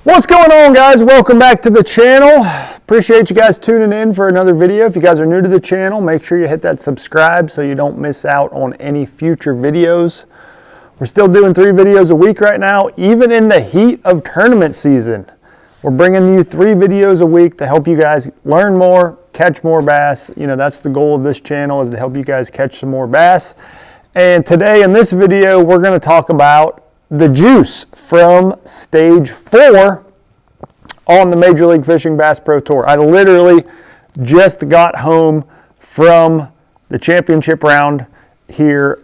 What's going on, guys? Welcome back to the channel. Appreciate you guys tuning in for another video. If you guys are new to the channel, make sure you hit that subscribe so you don't miss out on any future videos. We're still doing 3 videos a week right now, even in the heat of tournament season. We're bringing you 3 videos a week to help you guys learn more, catch more bass. You know, that's the goal of this channel, is to help you guys catch some more bass. And today in this video, we're going to talk about the juice from stage 4 on the Major League Fishing Bass Pro Tour. I literally just got home from the championship round here.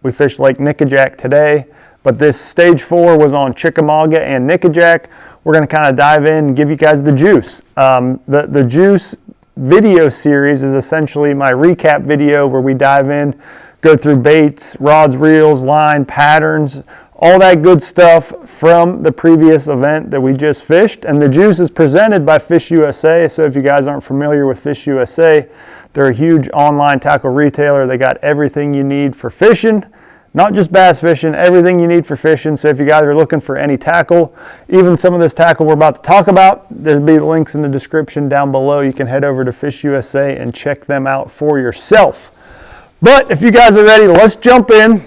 We fished Lake Nickajack today, but this stage 4 was on Chickamauga and Nickajack. We're going to kind of dive in and give you guys the juice. The juice video series is essentially my recap video where we dive in, go through baits, rods, reels, line, patterns, all that good stuff from the previous event that we just fished. And the juice is presented by Fish USA. So if you guys aren't familiar with Fish USA, they're a huge online tackle retailer. They got everything you need for fishing, not just bass fishing, everything you need for fishing. So if you guys are looking for any tackle, even some of this tackle we're about to talk about, there'll be links in the description down below. You can head over to Fish USA and check them out for yourself. But if you guys are ready, let's jump in.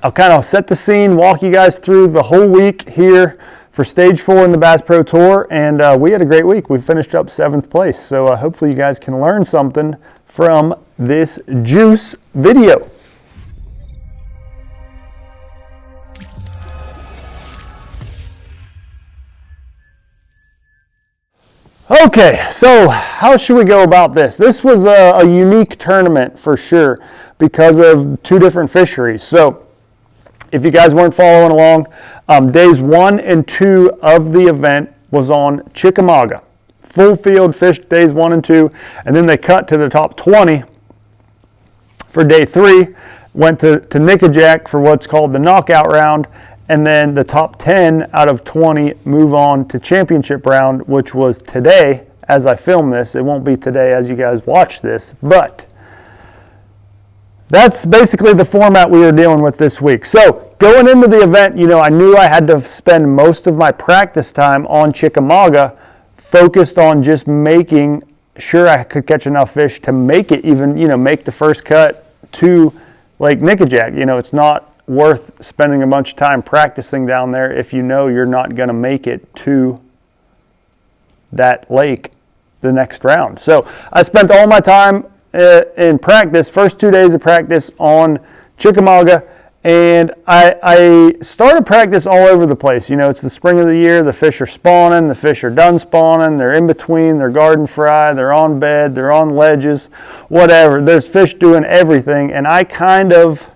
I'll kind of set the scene, walk you guys through the whole week here for stage 4 in the Bass Pro Tour. And we had a great week. We finished up 7th place. So hopefully you guys can learn something from this juice video. Okay, so how should we go about this? This was a unique tournament for sure because of 2 different fisheries. So if you guys weren't following along, days 1 and 2 of the event was on Chickamauga. Full field fished days 1 and 2, and then they cut to the top 20 for day 3, went to Nickajack for what's called the knockout round, and then the top 10 out of 20 move on to championship round, which was today as I film this. It won't be today as you guys watch this, but that's basically the format we were dealing with this week. So going into the event, you know, I knew I had to spend most of my practice time on Chickamauga focused on just making sure I could catch enough fish to make it even, you know, make the first cut to Lake Nickajack. You know, it's not worth spending a bunch of time practicing down there if you know you're not going to make it to that lake the next round. So I spent all my time in practice, first 2 days of practice on Chickamauga, and I started practice all over the place. You know, it's the spring of the year, the fish are spawning, the fish are done spawning, they're in between, they're garden fry, they're on bed, they're on ledges, whatever. There's fish doing everything, and I kind of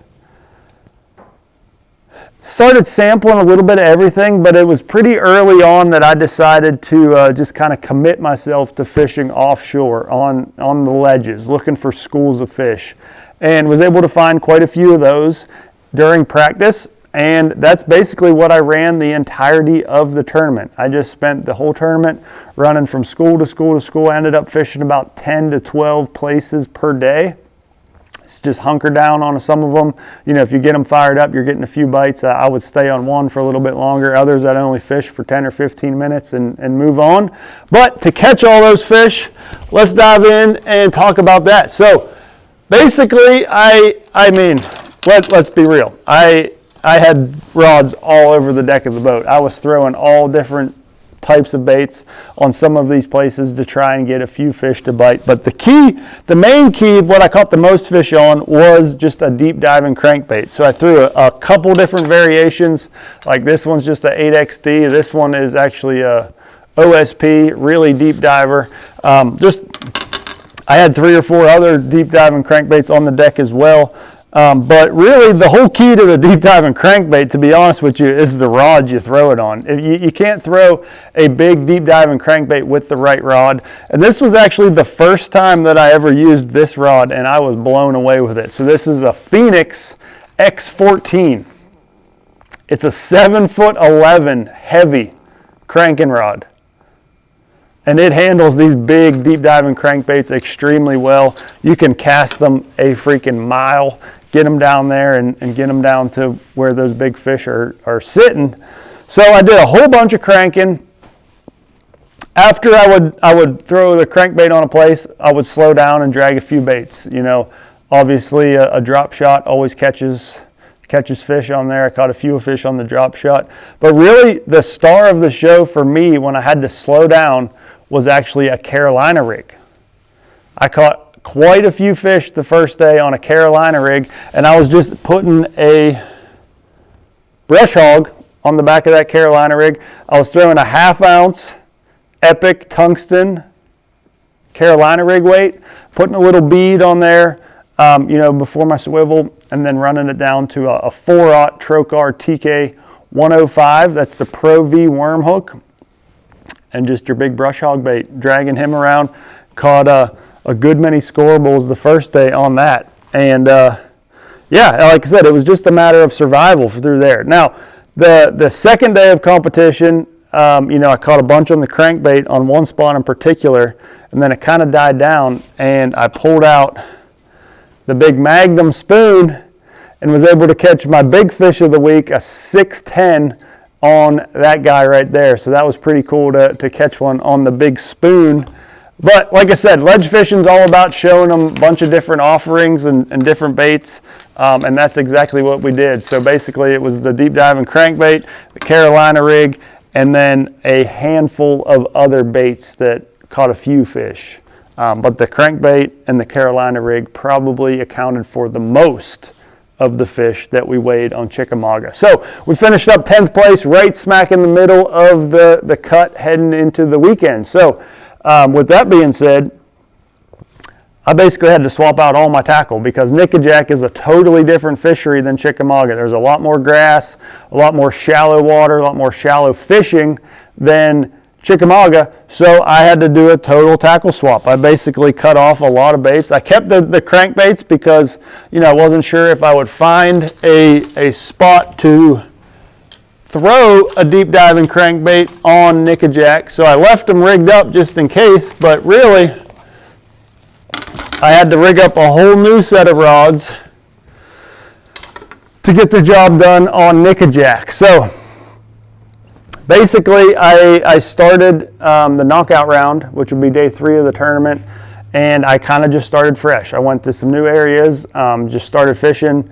started sampling a little bit of everything, but it was pretty early on that I decided to just kind of commit myself to fishing offshore on the ledges, looking for schools of fish, and was able to find quite a few of those during practice. And that's basically what I ran the entirety of the tournament. I just spent the whole tournament running from school to school to school. I ended up fishing about 10 to 12 places per day. Just hunker down on some of them. You know, if you get them fired up, you're getting a few bites. I would stay on one for a little bit longer. Others I'd only fish for 10 or 15 minutes and move on. But to catch all those fish, let's dive in and talk about that. So basically, I mean, let's be real. I had rods all over the deck of the boat. I was throwing all different types of baits on some of these places to try and get a few fish to bite. But the main key, what I caught the most fish on, was just a deep diving crankbait. So I threw a couple different variations. Like this one's just a 8XD. This one is actually a OSP, really deep diver. I had 3 or 4 other deep diving crankbaits on the deck as well. But really the whole key to the deep diving crankbait, to be honest with you, is the rod you throw it on. You can't throw a big deep diving crankbait with the right rod. And this was actually the first time that I ever used this rod, and I was blown away with it. So this is a Phoenix X14. It's a 7'11" heavy cranking rod. And it handles these big deep diving crankbaits extremely well. You can cast them a freaking mile, get them down there and get them down to where those big fish are sitting. So I did a whole bunch of cranking. After I would throw the crankbait on a place, I would slow down and drag a few baits. You know, obviously a drop shot always catches fish on there. I caught a few fish on the drop shot. But really the star of the show for me when I had to slow down was actually a Carolina rig. I caught quite a few fish the first day on a Carolina rig, and I was just putting a brush hog on the back of that Carolina rig. I was throwing a 1/2 ounce Epic tungsten Carolina rig weight, putting a little bead on there, you know, before my swivel, and then running it down to a 4/0 Trocar TK 105. That's the Pro V worm hook, and just your big brush hog bait, dragging him around. Caught a good many scorables the first day on that, and yeah, like I said, it was just a matter of survival through there. Now, the second day of competition, you know, I caught a bunch on the crankbait on one spot in particular, and then it kind of died down, and I pulled out the big Magnum spoon and was able to catch my big fish of the week, a 610 on that guy right there. So that was pretty cool to catch one on the big spoon. But like I said, ledge fishing is all about showing them a bunch of different offerings and different baits, and that's exactly what we did. So basically it was the deep diving crankbait, the Carolina rig, and then a handful of other baits that caught a few fish. But the crankbait and the Carolina rig probably accounted for the most of the fish that we weighed on Chickamauga. So we finished up 10th place, right smack in the middle of the cut heading into the weekend. So with that being said, I basically had to swap out all my tackle because Nickajack is a totally different fishery than Chickamauga. There's a lot more grass, a lot more shallow water, a lot more shallow fishing than Chickamauga, so I had to do a total tackle swap. I basically cut off a lot of baits. I kept the crankbaits because, you know, I wasn't sure if I would find a spot to throw a deep diving crankbait on Nickajack, so I left them rigged up just in case, but really I had to rig up a whole new set of rods to get the job done on Nickajack. So basically I started the knockout round, which would be day 3 of the tournament, and I kind of just started fresh. I went to some new areas, just started fishing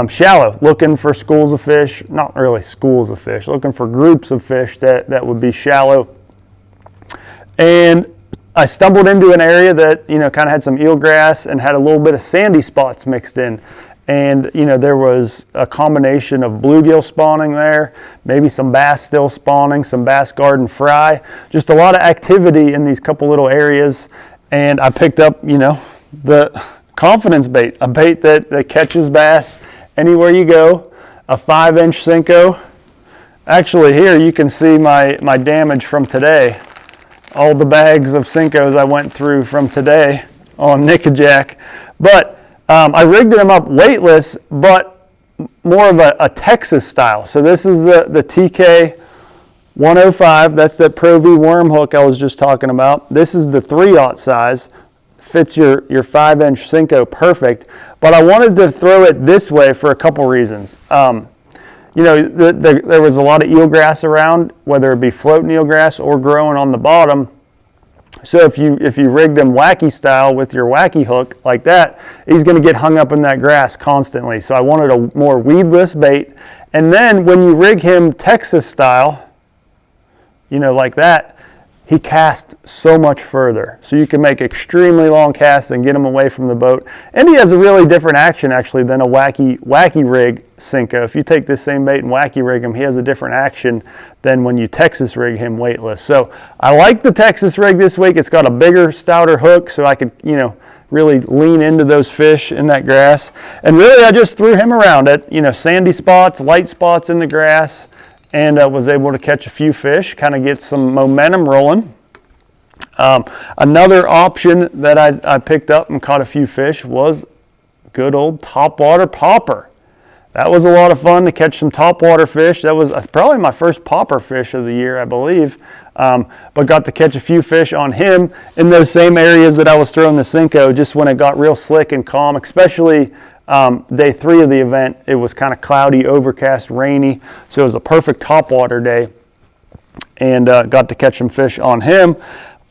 shallow, looking for schools of fish, not really schools of fish, looking for groups of fish that would be shallow. And I stumbled into an area that, you know, kind of had some eelgrass and had a little bit of sandy spots mixed in. And, you know, there was a combination of bluegill spawning there, maybe some bass still spawning, some bass garden fry, just a lot of activity in these couple little areas. And I picked up, you know, the confidence bait, a bait that catches bass anywhere you go, a 5-inch Senko. Actually, here you can see my damage from today. All the bags of Senkos I went through from today on Nickajack. But I rigged them up weightless, but more of a Texas style. So this is the TK 105. That's that Pro V worm hook I was just talking about. This is the 3/0 size. Fits your 5-inch Senko perfect. But I wanted to throw it this way for a couple reasons. You know, there was a lot of eelgrass around, whether it be floating eelgrass or growing on the bottom. So if you rigged him wacky style with your wacky hook like that, he's going to get hung up in that grass constantly. So I wanted a more weedless bait. And then when you rig him Texas style, you know, like that, he casts so much further. So you can make extremely long casts and get him away from the boat. And he has a really different action actually than a wacky rig Senko. If you take this same bait and wacky rig him, he has a different action than when you Texas rig him weightless. So I like the Texas rig this week. It's got a bigger, stouter hook so I could, you know, really lean into those fish in that grass. And really I just threw him around at, you know, sandy spots, light spots in the grass, and was able to catch a few fish, kind of get some momentum rolling. Another option that I picked up and caught a few fish was good old topwater popper. That was a lot of fun to catch some topwater fish. That was probably my first popper fish of the year, I believe. But got to catch a few fish on him in those same areas that I was throwing the Senko, just when it got real slick and calm, especially Day 3 of the event, it was kind of cloudy, overcast, rainy, so it was a perfect topwater day, and got to catch some fish on him.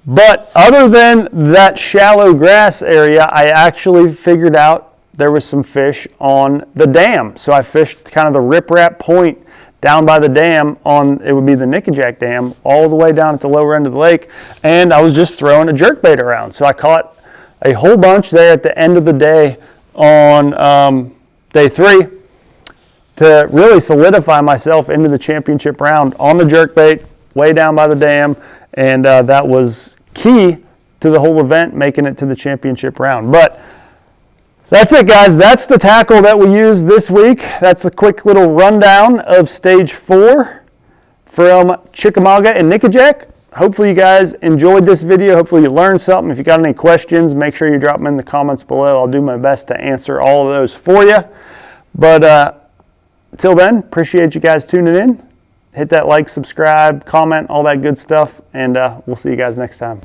But other than that shallow grass area, I actually figured out there was some fish on the dam. So I fished kind of the riprap point down by the dam on, it would be the Nickajack Dam, all the way down at the lower end of the lake, and I was just throwing a jerkbait around. So I caught a whole bunch there at the end of the day on day 3 to really solidify myself into the championship round on the jerkbait way down by the dam, and that was key to the whole event, making it to the championship round. But that's it, guys. That's the tackle that we used this week. That's a quick little rundown of stage 4 from Chickamauga and Nickajack. Hopefully you guys enjoyed this video. Hopefully you learned something. If you got any questions, make sure you drop them in the comments below. I'll do my best to answer all of those for you. But till then, appreciate you guys tuning in. Hit that like, subscribe, comment, all that good stuff, and we'll see you guys next time.